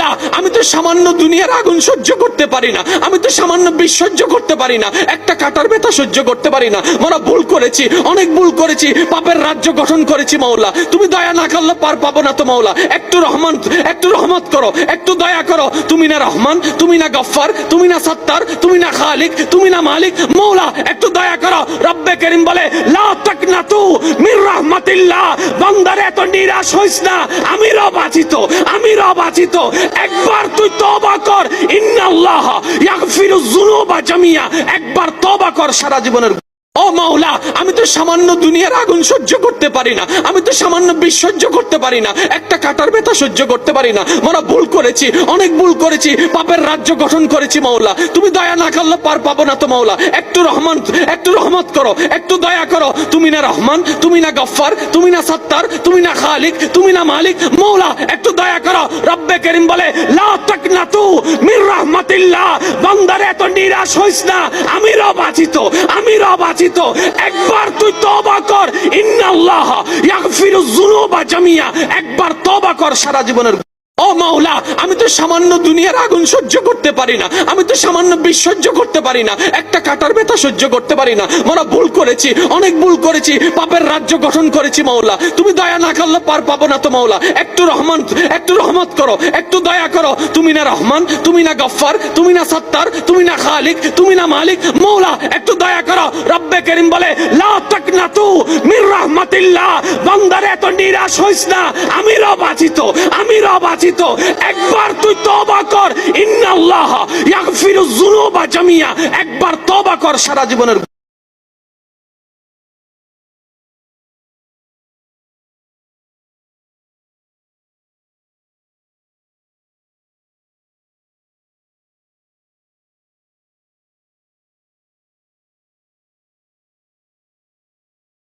মাওলা আমি তো সামান্য দুনিয়ার আগুন সহ্য করতে পারি না, আমি তো সামান্য বিষ সহ্য করতে পারি না, একটা কাটার ব্যথা সহ্য করতে পারি না। মোরা ভুল করেছি, অনেক ভুল করেছি, পাপের রাজ্য গঠন করেছি মাওলা, তুমি দয়া না করলে পার পাবো না তো মাওলা। একটু রহমত করো, একটু দয়া করো। তুমি না রহমান, তুমি না গফফার, তুমি না সত্তার, তুমি না খালিক, তুমি না মালিক, মাওলা একটু দয়া করো। রব্বে করিম বলে লা তাকনাতু মির রাহমাতিল্লাহ, বান্দারে এত নিরাশ হইস না, আমি রব আছি তো, আমি রব আছি তো। একবার তুই তওবা কর, ইন্নাল্লাহ ইয়াগফিরুয যুনুবা জামিয়া, একবার তওবা কর সারা জীবনের। ও মাওলা আমি তো সামান্য দুনিয়ার আগুন সহ্য করতে পারি না, আমি তো সামান্য বিষ সহ্য করতে পারি না, একটা কাটার ব্যথা সহ্য করতে পারি না। মোরা ভুল করেছি, অনেক ভুল করেছি, পাপের রাজ্য গঠন করেছি মাওলা, তুমি দয়া না করলে পার পাবো না তো মাওলা। একটু রহমত করো, একটু দয়া করো। তুমি না রহমান, তুমি না গফফার, তুমি না সত্তার, তুমি না খালিক, তুমি না মালিক, মাওলা একটু দয়া করো। রব্বে করিম বলে লা তাকনাতু মির রাহমাতিল্লাহ, বান্দারে এত নিরাশ হইস না, আমি রব আছি তো, আমি রব আছি তো। একবার তুই তওবা কর, ইন্নাল্লাহ ইয়াগফিরুয যুনুবা জামিয়া, একবার তওবা কর সারা জীবনের। ও মাওলা আমি তো সামান্য দুনিয়ার আগুন সহ্য করতে পারি না, আমি তো সামান্য বিষ সহ্য করতে পারি না, একটা কাটার ব্যথা সহ্য করতে পারি না। মোরা ভুল করেছি, অনেক ভুল করেছি, পাপের রাজ্য গঠন করেছি মাওলা, তুমি দয়া না করলে পার পাবো না তো মাওলা। একটু রহমত করো, একটু দয়া করো। তুমি না রহমান, তুমি না গফফার, তুমি না সত্তার, তুমি না খালিক, তুমি না মালিক, মাওলা একটু দয়া করো। রব্বে করিম বলে লা তাকনাতু মির রাহমাতিল্লাহ, বান্দারে এত নিরাশ হইস না, আমি রব আছি তো, আমি রব আছি তো। একবার তুই তওবা কর, ইন্নাল্লাহ ইয়াগফিরুয যুনুবা জামিয়া, একবার তওবা কর সারা জীবনের।